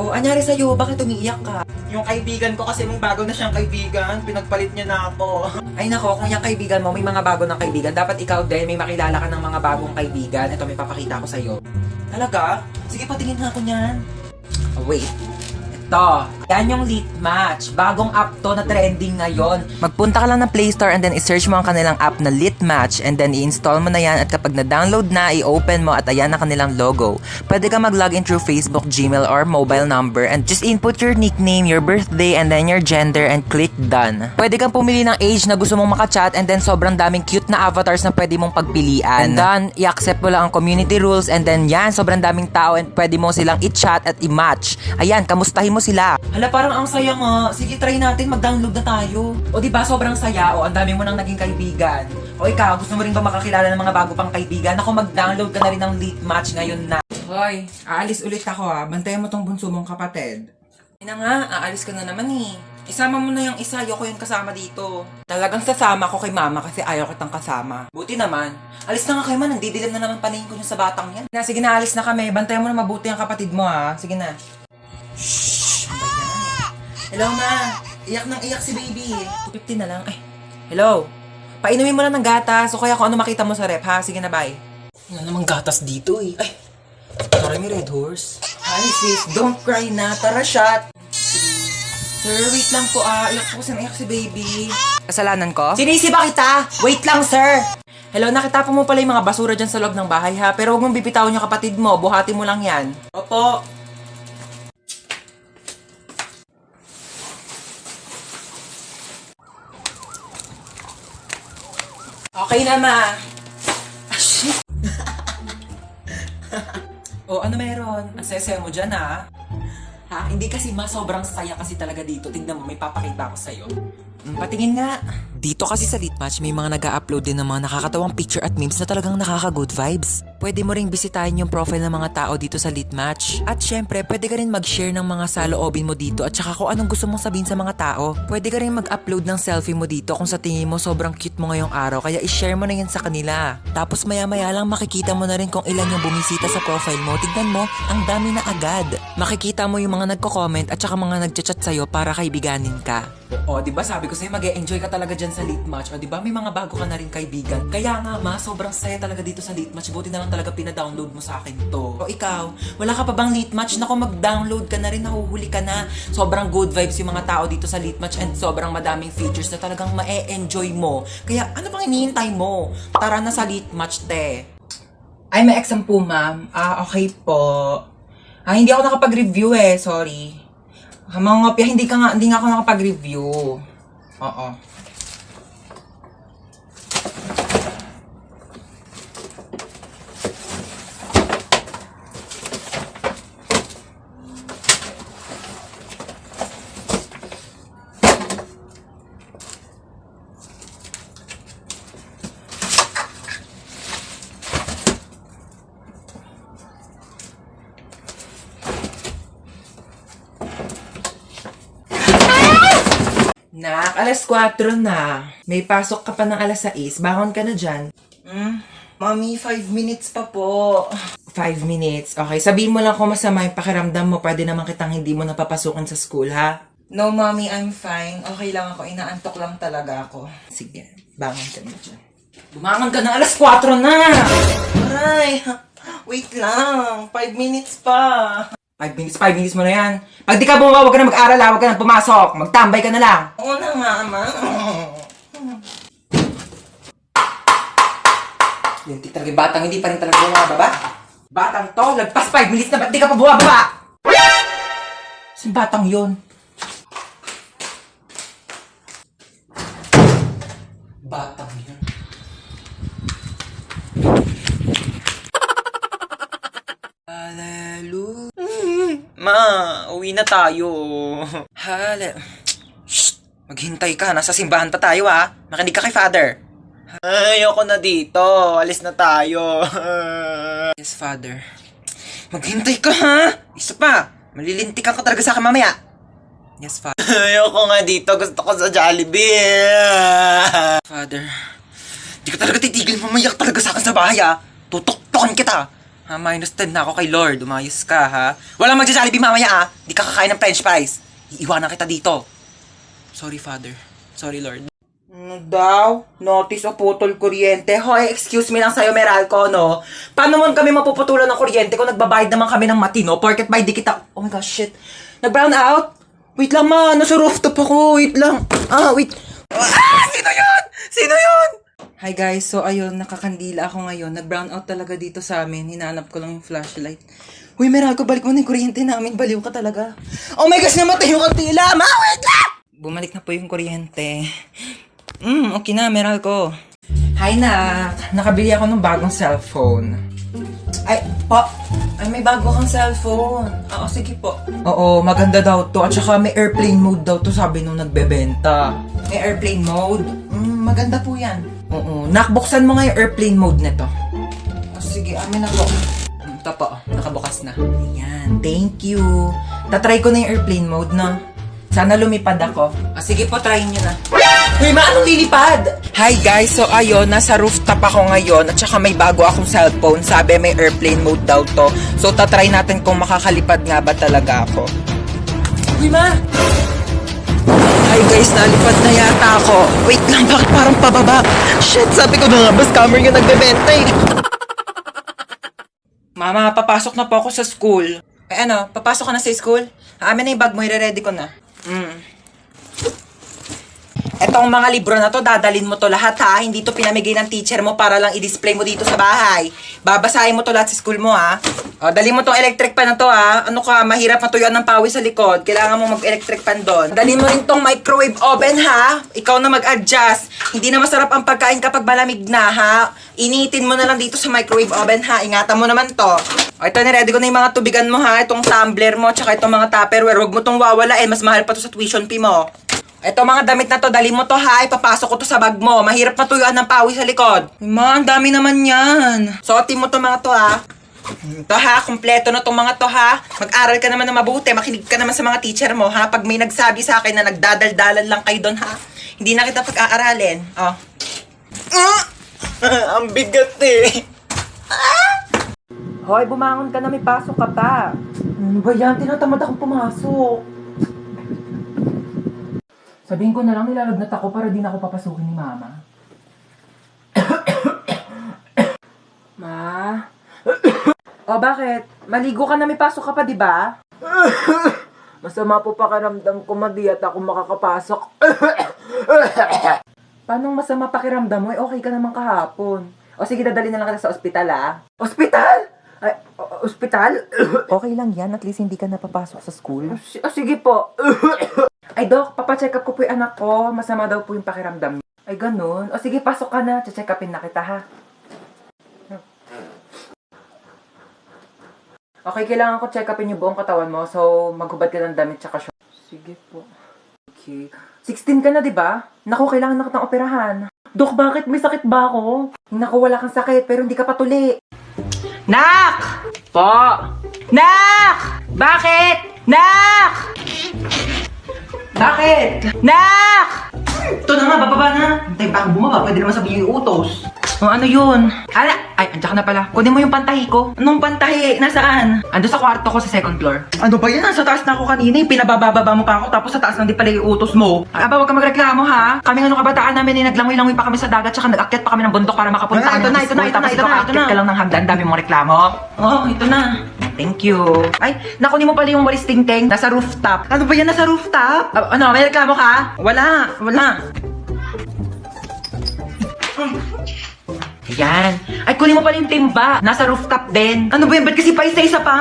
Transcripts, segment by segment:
Oh, anyari sa'yo? Bakit umiiyak ka? Yung kaibigan ko kasi mong bago na siyang kaibigan, pinagpalit niya na ako. Ay nako, kung yung kaibigan mo, may mga bago ng kaibigan, dapat ikaw din, may makilala ka ng mga bagong kaibigan. Ito, may papakita ko sa'yo. Talaga? Sige, patingin nga ako niyan. Oh, wait. Ito. Yan yung Lit Match. Bagong app to na trending ngayon. Magpunta ka lang ng Play Store and then i-search mo ang kanilang app na Lit Match and then i-install mo na yan at kapag na-download na, i-open mo at ayan na kanilang logo. Pwede ka mag-login through Facebook, Gmail, or mobile number and just input your nickname, your birthday, and then your gender and click done. Pwede kang pumili ng age na gusto mong makachat and then sobrang daming cute na avatars na pwede mong pagpilian. And then, i-accept mo lang ang community rules and then yan, sobrang daming tao and pwede mo silang i-chat at i-match. Ayan, kamustahin mo sila. Hala, parang ang saya nga. Sige, try natin. Mag-download na tayo. O diba sobrang saya o ang dami mo nang naging kaibigan. O ikaw, gusto mo rin ba makakilala ng mga bago pang kaibigan? Ako mag-download ka na rin ng Lit Match ngayon na. Hoy, aalis ulit ako ha. Bantayan mo tong bunso mong kapatid. Ina nga, aalis ka na naman eh. Isama mo na yung isa, ayoko yung kasama dito. Talagang sasama ko kay mama kasi ayaw kitang kasama. Buti naman. Alis na nga kayo man, nandidilim na naman paningin ko yung sa batang yan. Na, sige na, alis na kami. Bantayan mo na mabuti ang kapatid mo ha. Sige na. Shhh! Ano ba yan? Hello ma! Iyak nang iyak si baby. 250 na lang. Ay, hello? Painumin mo lang ng gatas o kaya kung ano makita mo sa rep ha. Sige na, bye. Wala namang gatas dito eh. Ay, Tara, may Red Horse. Hi sis, don't cry na. Tara, shot. Sir, wait lang po iyak po kasi naiyak si baby. Kasalanan ko? sinisi ba kita? Wait lang, sir! Hello, nakita po mo pala yung mga basura dyan sa loob ng bahay ha. Pero huwag mong bibitawan yung kapatid mo. Buhati mo lang yan. Opo. Okay na, ma. Ah, shit. Oh, ano meron? Ang saya mo dyan, ha? Ha? Hindi kasi ma, sobrang saya kasi talaga dito. Tignan mo, may papakita ko sa'yo. Patingin nga. Dito kasi sa Lit Match, may mga nag-upload din ng mga nakakatawang picture at memes na talagang nakaka-good vibes. Pwede mo ring bisitahin yung profile ng mga tao dito sa Lit Match. At syempre, pwede ka rin mag-share ng mga saloobin mo dito at saka kung anong gusto mong sabihin sa mga tao. Pwede ka rin mag-upload ng selfie mo dito kung sa tingin mo sobrang cute mo ngayong araw, kaya i-share mo na yan sa kanila. Tapos maya-maya lang makikita mo na rin kung ilan yung bumisita sa profile mo. Tignan mo, ang dami na agad. Makikita mo yung mga nagko-comment at saka mga nagchat-chat sa'yo para kaibiganin ka. O, diba sabi ko sa'yo, mag-e-enjoy ka talaga dyan sa Lit Match. O, diba may mga bago ka na rin kaibigan. Kaya nga ma, sobrang saya talaga dito sa Lit Match. Buti na lang talaga pina-download mo sa akin to. O ikaw, wala ka pa bang Lit Match? Naku, mag-download ka na rin, nahuhuli ka na. Sobrang good vibes yung mga tao dito sa Lit Match and sobrang madaming features na talagang ma-e-enjoy mo. Kaya ano pang hinihintay mo? Tara na sa Lit Match, te. Ay, may exam po, ma'am. Okay po. Hindi ako nakapag-review sorry. Mga ngopya, hindi nga ako nakapag-review. Oo. Nak, alas 4 na. May pasok ka pa ng alas 6. Bangon ka na dyan. Mami, 5 minutes pa po. 5 minutes. Okay, sabihin mo lang kung masama yung pakiramdam mo. Pwede naman kitang hindi mo napapasukin sa school, ha? No, Mami, I'm fine. Okay lang ako. Inaantok lang talaga ako. Sige, bangon ka na dyan. Bumangon ka na, alas 4 na! Aray, wait lang. 5 minutes pa. 5 minutes mo na yan. Pag di ka bumaba, huwag ka na mag-aral, huwag ka na pumasok. Magtambay ka na lang. Oo na, Mama. Yung talaga yung batang hindi pa rin talaga bumababa. Batang to, lagpas 5 minutes na, ba't di ka pa bumababa? Saan batang yun? Batang yun. Hallelujah. Ma, uwi na tayo. Shh! Maghintay ka, nasa simbahan pa tayo ha. Makinig ka kay Father. Ayoko na dito. Alis na tayo. Yes, Father. Maghintay ka ha! Isa pa! Malilintikan ka talaga sa akin mamaya. Yes, Father. Ayoko nga dito. Gusto ko sa Jollibee. Father. Di ka talaga titigil, mamayak talaga sa akin sa bahay ha. Tutok-tokan kita. Minus 10 na ako kay Lord. Umayos ka, ha? Walang magja-Jollibee mamaya, ah. Di ka kakain ng french fries. Iiwanan kita dito. Sorry, Father. Sorry, Lord. Ano daw? Notice o putol kuryente? Hoy, excuse me lang sa'yo, Meralco, no? Paano mo kami mapuputulan ng kuryente kung nagbabayad naman kami ng matino? Porket by di kita... Oh my gosh, shit. Nag-brown out? Wait lang, ma. Nasa rooftop ako. Wait lang. Wait. Sino yun? Sino yun? Hi guys, so ayun, nakakandila ako ngayon. Nag-brown out talaga dito sa amin. Hinahanap ko lang yung flashlight. Uy, Meralco, balik mo na yung kuryente namin. Baliw ka talaga. Oh my gosh, namatay yung kandila! Ma, wait lang! Bumalik na po yung kuryente. Okay na, Meralco. Hi, Nak. Nakabili ako ng bagong cellphone. Ay, may bago kang cellphone. Oo, sige po. Oo, maganda daw to. At saka may airplane mode daw to, sabi nung nagbebenta. May airplane mode? Maganda po yan. Oo. Nakbuksan mo nga yung airplane mode nito. Sige, amin na po. Ito po, nakabukas na. Ayan, thank you. Tatry ko na yung airplane mode, no? Sana lumipad ako. Sige po, try nyo na. Uy, anong lilipad? Hi guys, so ayun, nasa rooftop ako ngayon at saka may bago akong cellphone. Sabi may airplane mode daw to. So tatry natin kung makakalipad nga ba talaga ako. Uy, ma! Hi guys, nalipad na yata ako. Wait lang, bakit parang pababa? Shit, sabi ko na nga, ba scammer yung nagbebenta eh. Mama, papasok na po ako sa school. Ano, papasok ka na sa school? Amin na yung bag mo, i-ready ko na. Etong mga libro na to, dadalin mo to lahat ha. Hindi to pinamigay ng teacher mo para lang i-display mo dito sa bahay. Babasahin mo to lahat sa school mo ha. O, dali mo tong electric pan na to ha. Ano ka, mahirap matuyuan ng pawis sa likod. Kailangan mo mag-electric pan doon. Dalhin mo rin tong microwave oven ha. Ikaw na mag-adjust. Hindi na masarap ang pagkain kapag malamig na ha. Initin mo na lang dito sa microwave oven ha. Ingatan mo naman to. O, ito, niready ko na yung mga tubigan mo ha. Itong tumbler mo, tsaka itong mga tupperware. Huwag mo tong wawalain. Mas mahal pa to sa tuition fee mo. Ito mga damit na to, dali mo to ha, ipapasok ko to sa bag mo. Mahirap matuyuan ng pawis sa likod. Ma, ang dami naman yan. Suotin mo to mga to ha. Ito ha, kumpleto na tong mga to ha. Mag-aral ka naman na mabuti, makinig ka naman sa mga teacher mo ha. Pag may nagsabi sa akin na nagdadaldalan lang kayo doon ha, hindi na kita pag-aaralin. Oh. Ang bigat eh. Hoy, bumangon ka na, may pasok ka pa. Ano ba yan? Tinatamad akong pumasok. Sabihin ko na lang nilalagnat ako para di na ako papasukin ni Mama. Ma? O bakit? Maligo ka na, may pasok ka pa, di ba? Masama po pakiramdam ko, di at ako makakapasok. Paano masama pakiramdam mo? Okay ka naman kahapon. O sige, dadali na lang kita sa ospital, ah. Ospital? Ay, ospital? Okay lang yan. At least hindi ka napapasok sa school. Sige po. Ay, Doc, papacheck up ko po yung anak ko. Masama daw po yung pakiramdam niya. Ay, ganun. O sige, pasok ka na. Check upin na kita, ha? Okay, kailangan ko check upin yung buong katawan mo. So, maghubad ka ng damit tsaka short. Sige po. Okay. 16 ka na, di ba? Naku, kailangan na kitang operahan. Dok, bakit? May sakit ba ako? Naku, wala kang sakit, pero hindi ka patuli. Nak! Po! Nak! Bakit? Nak! Bakit? Nak! Ito na nga, bababa na. Hintay pa akong bumaba, pwede naman sabihin yung utos. O ano yun? Ay, andyan ka na pala. Kunin mo yung pantahi ko. Anong pantahi? Nasaan? Ando sa kwarto ko sa second floor. Ano ba yan? Sa taas na ako kanina. Pinabababa mo pa ako tapos sa taas lang di pala yung utos mo. Aba, huwag ka magreklamo ha. Kaming ano kabataan namin naglangoy-langoy pa kami sa dagat tsaka nag-akyat pa kami ng bundok para makapunta kami ng school. Tapos ito ka lang ng hagdan. Dami mong reklamo. Oh, ito na. Thank you. Ay, nakunin mo pala yung walis tingting. Nasa rooftop. Ano ba yan? Nasa rooftop? Ano, may reklamo ka? Wala. Ayan. Ay, kunin mo pala yung timba. Nasa rooftop din. Ano ba yan? Ba't kasi pa isa-isa pa?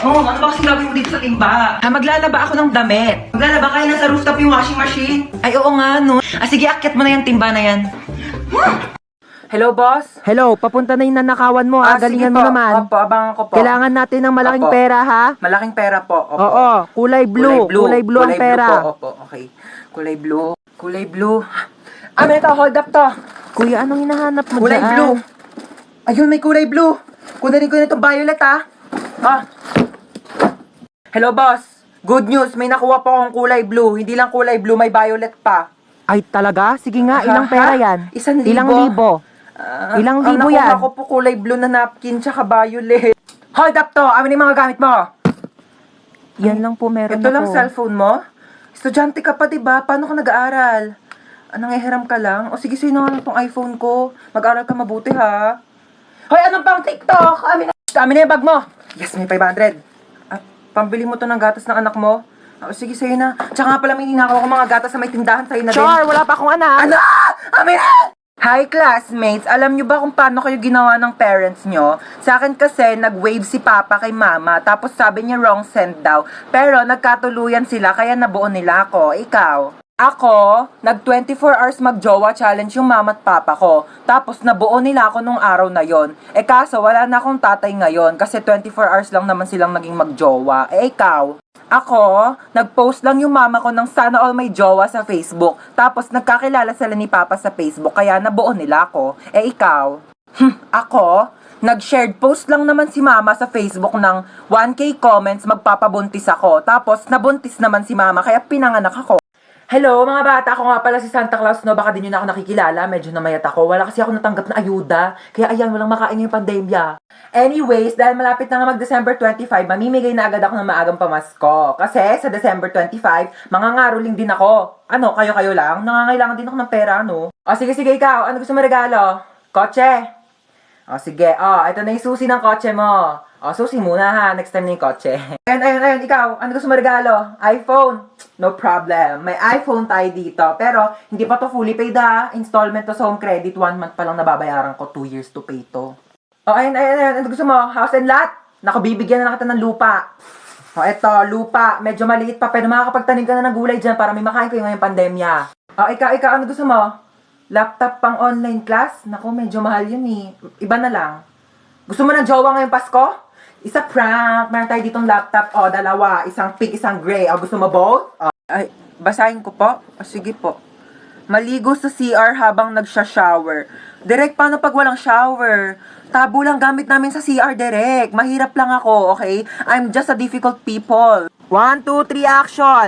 Oh, ano ba kasi gagawin mo dito sa timba? Maglalaba ako ng damit. Maglalaba kayo nasa rooftop yung washing machine? Ay, oo nga, no. Sige, akyat mo na yung timba na yan. Hello, boss? Hello, papunta na yung nanakawan mo ha. Galingan sige mo po. naman. Opo, abangan ko po. Kailangan natin ng malaking Opo. pera ha. Malaking pera po. Opo. Oo, kulay blue. Kulay blue ang pera. Kulay blue po. Opo, okay. Kulay blue. May ito, hold up to. Kuya, anong hinahanap mo Kulay dyan? blue. Ayun, may kulay blue. Kunin ko na itong violet, ha? Hello, boss. Good news, may nakuha po akong kulay blue. Hindi lang kulay blue, may violet pa. Ay talaga? Sige nga, ilang Ha? pera yan? 1,000. Ilang libo? Ilang ang libo nakuha yan? ko po kulay blue na napkin tsaka violet. Hold up to! Amin yung mga gamit mo! Yan lang po meron Ito lang ako. cellphone mo? Estudyante ka pa, diba? Paano ka nag-aaral? Nangihiram ka lang? O sige, sino nga tong iPhone ko? Mag-aaral ka mabuti, ha? Hoy, anong pang TikTok? Amin na yung bag mo! Yes, may 500. Pambili mo to ng gatas ng anak mo? O sige, sa'yo na. Tsaka nga pala may ninakaw ko mga gatas sa may tindahan sa'yo na din. Char, wala pa akong anak. Ano? Amin na! Hi classmates! Alam nyo ba kung paano kayo ginawa ng parents nyo? Sa akin kasi, nag-wave si Papa kay Mama, tapos sabi niya wrong send daw. Pero nagkatuluyan sila, kaya nabuo nila ako. Ikaw? Ako, nag 24 hours mag-jowa challenge yung mama at papa ko. Tapos nabuo nila ako nung araw na yon. Kaso wala na akong tatay ngayon kasi 24 hours lang naman silang naging mag-jowa. Ikaw? Ako, nag-post lang yung mama ko ng sana all may jowa sa Facebook. Tapos nagkakilala sila ni Papa sa Facebook kaya nabuo nila ako. Ikaw? Ako, nag-shared post lang naman si mama sa Facebook ng 1K comments magpapabuntis ako. Tapos nabuntis naman si mama kaya pinanganak ako. Hello mga bata, ako nga pala si Santa Claus, no? Baka din yun ako nakikilala, medyo namayat ako. Wala kasi ako natanggap na ayuda, kaya ayan, walang makain yung pandemya. Anyways, dahil malapit na nga mag-December 25, mamimigay na agad ako ng maagang pamasko. Kasi sa December 25, mangangaroling din ako. Ano, kayo-kayo lang? Nangangailangan din ako ng pera, no? O sige, ikaw, ano gusto mo regalo? Kotse? O sige, ito na yung susi ng kotse mo. O, susi muna ha, next time na yung kotse. Ayun, ikaw, ano gusto mo regalo? iPhone? No problem, may iPhone tayo dito. Pero, hindi pa to fully paid ha. Installment to sa home credit, 1 month pa lang nababayaran ko, 2 years to pay to. O, ayun, ano gusto mo? House and lot? Naku, bibigyan na kita ng lupa. O, eto, lupa, medyo maliit pa, pero makakapagtanim ka na ng gulay dyan para may makain ko yung ngayong pandemya. O, ikaw, ano gusto mo? Laptop pang online class? Naku, medyo mahal yun eh. Iba na lang. Gusto mo ng jowa ngayong Pasko? Isa prank. Meron tayo ditong laptop. O, dalawa. Isang pink, isang gray. O, gusto mo both? O. Ay, basahin ko po? O, sige po. Maligo sa CR habang nagsha-shower. Direk, paano pag walang shower? Tabo lang gamit namin sa CR, Direk. Mahirap lang ako, okay? I'm just a difficult people. 1, 2, 3, action!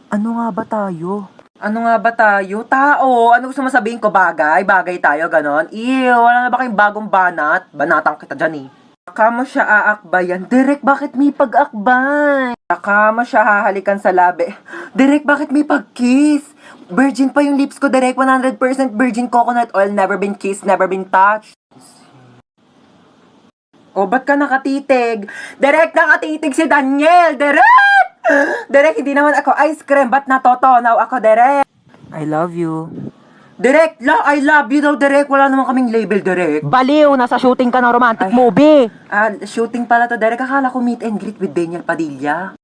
Ano nga ba tayo? Ano nga ba tayo? Tao! Ano gusto mo sabihin ko? Bagay? Bagay tayo, ganon? Ew, wala na ba kayong bagong banat? Banatang kita dyan eh. Saka mo siya aakbayan. Direk, bakit may pag-akbay? Saka mo siya hahalikan sa labi. Direk, bakit may pag-kiss? Virgin pa yung lips ko, Direk. 100% virgin coconut oil. Never been kissed, never been touched. O, ba't ka nakatitig? Direk, nakatitig si Daniel! Direk! Direk, hindi naman ako ice cream. Ba't natotonaw ako, Direk? I love you. Direk, I love you daw, Direk. Wala naman kaming label, Direk. Baliw, nasa shooting ka ng romantic movie. Shooting pala to, Derek. Akala ko meet and greet with Daniel Padilla.